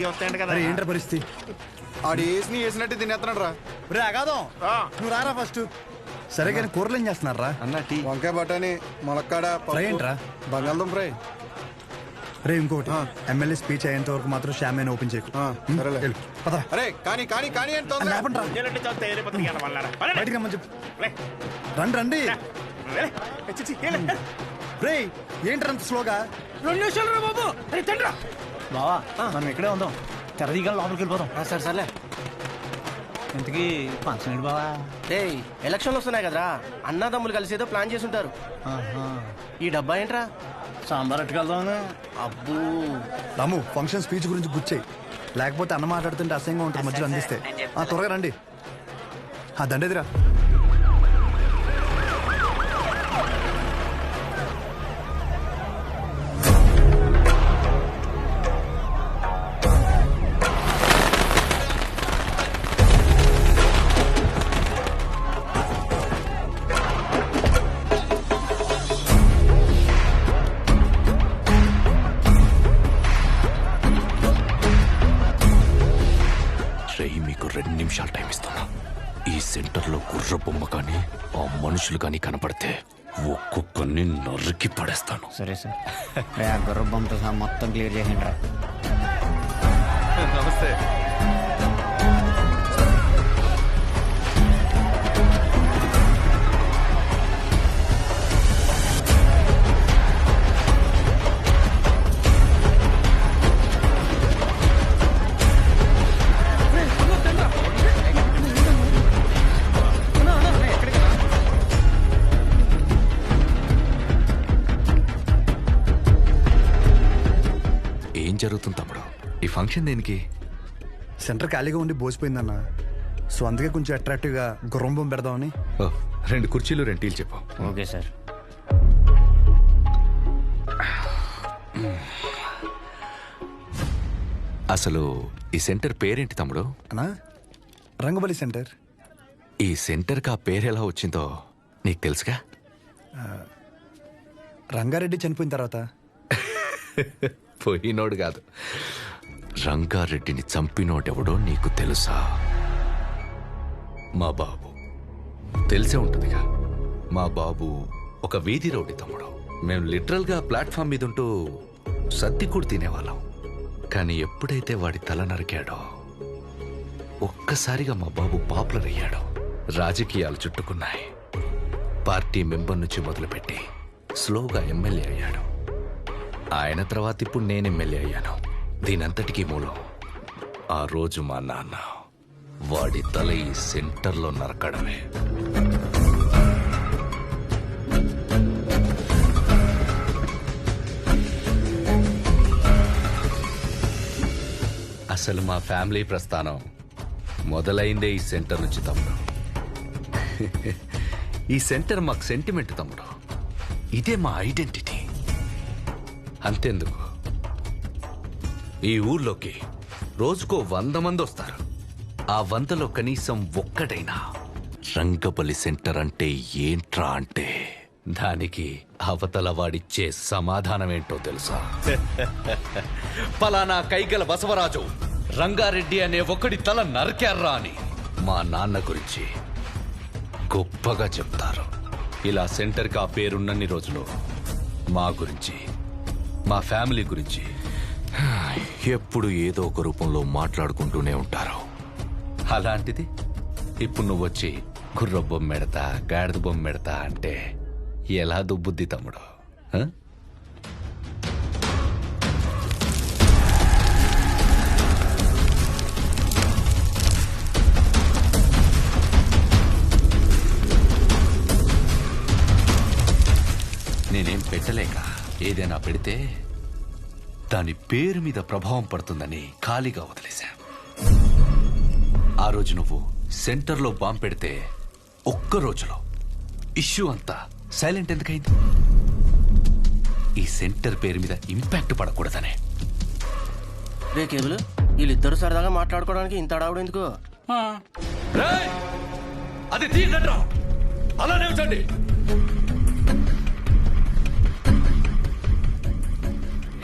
చూస్తాయండి కదా. ఏంట్రా పరిస్థితి? ఆడు వేసి వేసినట్టు తినేస్తున్నాడు రా. రే అగాదం, నువ్వు రారా ఫస్ట్. సరే కానీ కూరలు ఏం చేస్తున్నారా? అన్న టీ వంకాయ బఠానీ ములక్కాడ ఫ్రై ఏంట్రా? బంగాళదుంప ఫ్రై. రే ఇంకోటి, ఎమ్మెల్యే స్పీచ్ అయ్యేంత వరకు మాత్రం షామేన్ ఓపెన్ చేయకు. సరేలే. వెళ్ళు, పద. అరే కానీ కానీ కానీ అని తొందర. లేపండ్రా. ఎల్లుండి చూస్తే ఏరిపోతుంది కదా వాళ్ళారా. పదండి. బయటికి రమ్మని చెప్పు. లే. రండి రండి. లే. చి, లే. రే ఏంట్రా అంత స్లోగా? 2 నిమిషాలు రా బాబు. అరే తండ్రా. బావా మనం ఇక్కడే ఉందాం, తెరదీగా లోపలికి వెళ్ళిపోదాం. సరే సర్లే. ఇంతకీ ఫంక్షన్ ఏంటి బావా? ఏయ్ ఎలక్షన్లు వస్తున్నాయి కదరా, అన్నదమ్ములు కలిసి ఏదో ప్లాన్ చేసి ఉంటారు. ఈ డబ్బా ఏంట్రా? సాంబార్ అట్టుకెళ్దామని. అబ్బూ రాము, ఫంక్షన్ స్పీచ్ గురించి గుచ్చాయి, లేకపోతే అన్న మాట్లాడుతుంటే అసహ్యంగా ఉంటుంది మధ్యలో అందిస్తే. త్వరగా రండి. దండేదిరా. మీకు 2 నిమిషాలు టైం ఇస్తున్నా. ఈ సెంటర్లో గుర్ర బొమ్మ కానీ ఆ మనుషులు కానీ కనపడితే ఒక్కొక్కరిని నరికి పడేస్తాను. సరే సార్, గుర్రబొమ్మతో సహా మొత్తం క్లియర్ చేయండి రా. నమస్తే. ఏం జరుగుతుంది తమ్ముడు? ఈ ఫంక్షన్ దేనికి? సెంటర్ ఖాళీగా ఉండి బోసిపోయిందన్న, సో అందుకే కొంచెం అట్రాక్టివ్గా గుర్రం బొమ్మ పెడదామని. 2 కుర్చీలు 2 టీలు చెప్పు. Okay sir. అసలు ఈ సెంటర్ పేరేంటి తమ్ముడు? అన్నా, రంగబలి సెంటర్. ఈ సెంటర్కి ఆ పేరు ఎలా వచ్చిందో నీకు తెలుసుగా? రంగారెడ్డి చనిపోయిన తర్వాత. పోయినోడు కాదు, రంగారెడ్డిని చంపినోడెవడో నీకు తెలుసా? మా బాబు. తెలిసే ఉంటుందిగా. మా బాబు ఒక వీధి రౌడీ తమ్ముడు. మేము లిటరల్గా ప్లాట్ఫామ్ మీద ఉంటూ సత్తి కూడా తినేవాళ్ళం. కానీ ఎప్పుడైతే వాడి తల నరికాడో ఒక్కసారిగా మా బాబు పాపులర్ అయ్యాడు. రాజకీయాలు చుట్టుకున్నాయి. పార్టీ మెంబర్ నుంచి మొదలుపెట్టి స్లోగా ఎమ్మెల్యే అయ్యాడు. ఆయన తర్వాత ఇప్పుడు నేను ఎమ్మెల్యే అయ్యాను. దీనంతటికీ మూలం ఆ రోజు మా నాన్న వాడి తల ఈ సెంటర్లో నరకడమే. అసలు మా ఫ్యామిలీ ప్రస్థానం మొదలైందే ఈ సెంటర్ నుంచి తమ్ముడు. ఈ సెంటర్ మాకు సెంటిమెంట్ తమ్ముడు. ఇదే మా ఐడెంటిటీ. అంతెందుకు, ఈ ఊర్లోకి రోజుకో 100 మంది వస్తారు. ఆ 100లో కనీసం ఒక్కడైనా రంగబలి సెంటర్ అంటే ఏంట్రా అంటే దానికి అవతల వాడిచ్చే సమాధానం ఏంటో తెలుసా? పలానా కైగల బసవరాజు రంగారెడ్డి అనే ఒకడి తల నరికారా అని మా నాన్న గురించి గొప్పగా చెప్తారు. ఇలా సెంటర్కి ఆ పేరున్నన్ని రోజులు మా గురించి, మా ఫ్యామిలీ గురించి ఎప్పుడు ఏదో ఒక రూపంలో మాట్లాడుకుంటూనే ఉంటారు. అలాంటిది ఇప్పుడు నువ్వు వచ్చి గుర్ర బొమ్మ పెడతా, గాడిద బొమ్మ పెడతా అంటే ఎలా దుబ్బుద్ది తమ్ముడు? నేనేం పెట్టలేక ఏదైనా పెడితే దాని పేరు మీద ప్రభావం పడుతుందని ఖాళీగా వదిలేశా. ఆ రోజు నువ్వు సెంటర్లో బాంబు పెడితే ఒక్క రోజులో ఇష్యూ అంతా సైలెంట్ ఎందుకైంది? ఈ సెంటర్ పేరు మీద ఇంపాక్ట్ పడకూడదనే. రే కేబుల్, వీళ్ళిద్దరు సరదాగా మాట్లాడుకోవడానికి ఇంత అడావుడు ఎందుకు? అది తీయండిరా, అలానే ఉంచండి.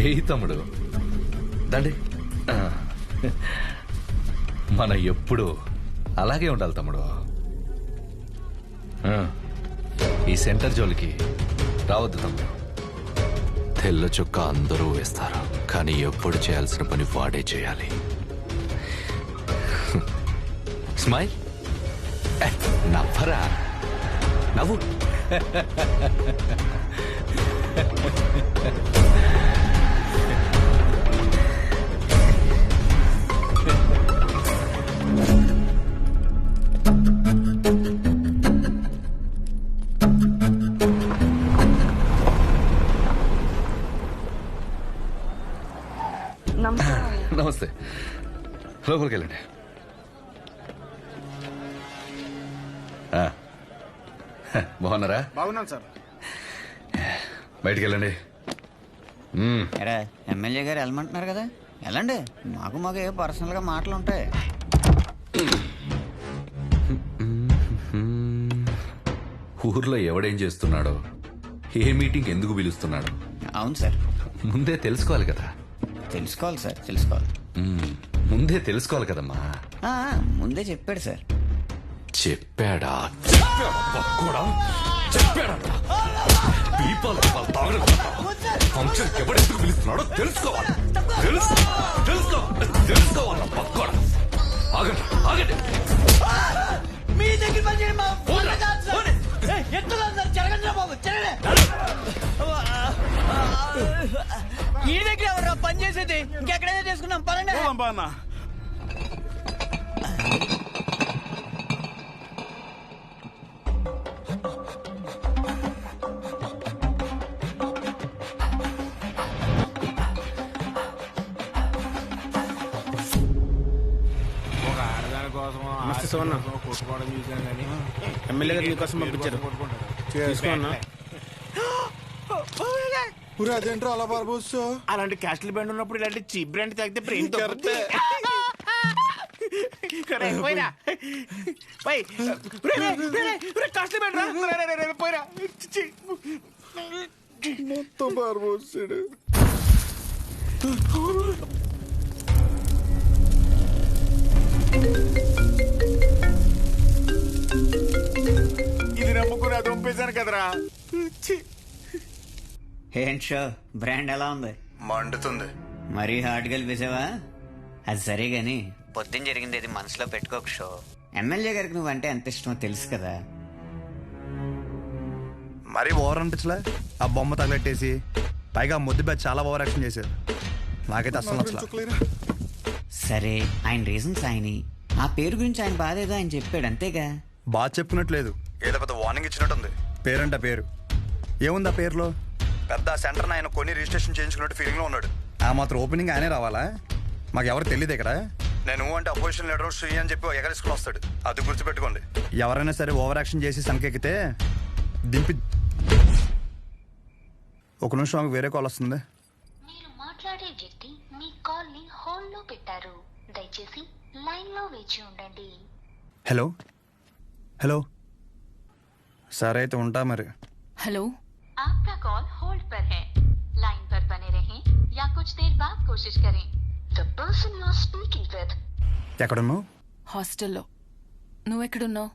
హే తమ్ముడు, దండి. మన ఎప్పుడు అలాగే ఉండాలి తమ్ముడు. ఆ, ఈ సెంటర్ జోలికి రావద్దు తమ్ముడు. తెల్ల చుక్క అందరూ వేస్తారు, కానీ ఎప్పుడు చేయాల్సిన పని వాడే చేయాలి. స్మైల్, నవ్వరా, నవ్వు. నమస్తే, లోపలికి వెళ్ళండి. బాగున్నారా? బాగున్నాను సార్. బయటికి వెళ్ళండి. ఎరా ఎమ్మెల్యే గారు వెళ్ళమంటున్నారు కదా, వెళ్ళండి. మాకు ఏ పర్సనల్గా మాటలు ఉంటాయి. ఊర్లో ఎవడేం చేస్తున్నాడో, ఏ మీటింగ్ ఎందుకు పిలుస్తున్నాడో అవును సార్, ముందే తెలుసుకోవాలి కదా. తెలుసుకోవాలి సార్, తెలుసుకోవాలి. ముందే తెలుసుకోవాలి కదమ్మా. ముందే చెప్పాడు సార్. చెప్పాడా? చెప్పాడంట. ఫంక్షన్ ఎవడెందుకు పిలుస్తున్నాడో తెలుసుకోవాలి. తెలుసుకోవాలి. పక్కోడా ఆగండి, ఆగండి. ఈ దగ్గర ఎవరు పని చేసేది? ఇంకెక్కడైనా చేసుకున్నాం పరండి. నమస్తే సోన్న. ఎమ్మెల్యే గారు మీకోసం పంపించారు. తీసుకోన్నా. అదేంట్రా అలా పారబోసు? అలాంటి క్యాస్టల్ బ్రాండ్ ఉన్నప్పుడు ఇలాంటి చీప్ బ్రాండ్ తాగితే బ్రెయిన్ కాస్ట్లీ బ్రాండ్ రా పోయిరా. మొత్తం పారబోసాడు. ఇది నమ్ముకుని అది పంపేశాను కదరా. ఏంటి షో బ్రాండ్ ఎలా ఉంది? మండుతుంది. మరీ హార్ట్ కలిపేసావా? అది సరే గాని పొద్దున్న జరిగింది ఇది మనసులో పెట్టుకోక షో. ఎమ్మెల్యే గారికి నువ్వంటే ఎంత ఇష్టమో తెలుసు కదా. మరీ ఓవర్ అనిపించలే? ఆ బొమ్మ తగలెట్టేసి పైగా ముద్దు బ్యాచ్ చాలా ఓవర్ యాక్షన్ చేశారు. నాకైతే అసలు నచ్చలేదు. సరే ఆయన రీజన్స్ ఆయన, ఆ పేరు గురించి ఆయన బాధ ఏదో ఆయన చెప్పాడు అంతేగా. బాగా చెప్పుకున్నట్లేదు, ఏదో పెద్ద వార్నింగ్ ఇచ్చినట్టుంది. పేరంట పేరు ఏముంది ఆ పేరులో? పెద్ద సెంటర్ ఆయన కొన్ని రిజిస్ట్రేషన్ చేయించుకున్నట్టు ఫీలింగ్ లో ఉన్నాడు. ఆ మాత్రం ఓపెనింగ్ ఆయనే రావాలా? మాకు ఎవరు తెలియదు ఇక్కడ. నేను అంటే అపోజిషన్ లీడర్ శ్రీ అని చెప్పి ఎగరేసుకుని వస్తాడు. అది గుర్తుపెట్టుకోండి. ఎవరైనా సరే ఓవర్ యాక్షన్ చేసి సంకెక్కితే దింపి. ఒక నిమిషం ఆమెకు వేరే కాల్ వస్తుంది. మీరు మాట్లాడే వ్యక్తి మీ కాల్ ని హోల్డ్ లో పెట్టారు. దయచేసి లైన్ లో వేచి ఉండండి. హలో హలో, సరే అయితే ఉంటా మరి. हेलो, आपका कॉल होल्ड पर है. लाइन पर बने रहें या कुछ देर बाद कोशिश करें. The person you are speaking with. ఎక్కడున్నావు? హాస్టల్లో. నువ్వెక్కడున్నావు?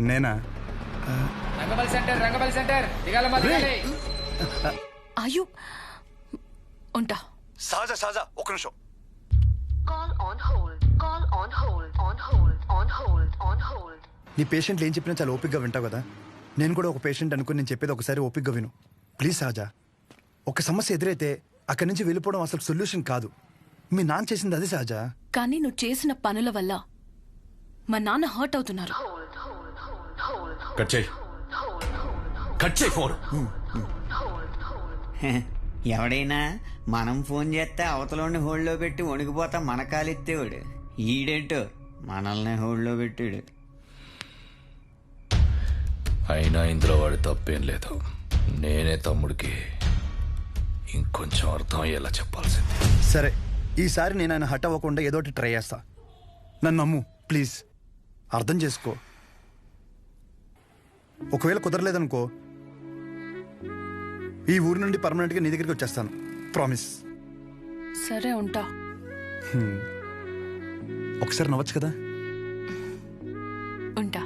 నేనా? అయ్యో ఉంటా. సహజ సహజ ఒక నిమిషం. Call on hold. Call on hold. On hold. On hold. On hold. నీ పేషెంట్లు ఏం చెప్పినా చాలా ఓపిక్గా వింటావు కదా. నేను కూడా ఒక పేషెంట్ అనుకుని నేను చెప్పేది ఒకసారి ఓపిక్గా విను ప్లీజ్. సహజ, ఒక సమస్య ఎదురైతే అక్కడి నుంచి వెళ్ళిపోవడం అసలు సొల్యూషన్ కాదు. మీ నాన్న చేసింది అదే సహజ. కానీ నువ్వు చేసిన పనుల వల్ల మా నాన్న హర్ట్ అవుతున్నారు. కట్ చేయి, కట్ చేయి ఫోన్. ఎవడైనా మనం ఫోన్ చేస్తే అవతలని హోల్డ్లో పెట్టి వణికిపోతా మన కాలెత్తేవాడు. ఈడేంటో మనల్ని హోల్డ్లో పెట్టాడు. అయినా ఇందులో వాడి తప్పేం లేదు. నేనే తమ్ముడికి ఇంకొంచెం అర్థం అయ్యేలా చెప్పాల్సింది. సరే, ఈసారి నేను ఆయన హట్ అవ్వకుండా ఏదో ఒకటి ట్రై చేస్తా. నన్ను నమ్ము ప్లీజ్, అర్థం చేసుకో. ఒకవేళ కుదరలేదనుకో, ఈ ఊరు నుండి పర్మనెంట్గా నీ దగ్గరికి వచ్చేస్తాను. ప్రామిస్. సరే ఉంటా. ఒకసారి నవ్వచ్చు కదా. ఉంటా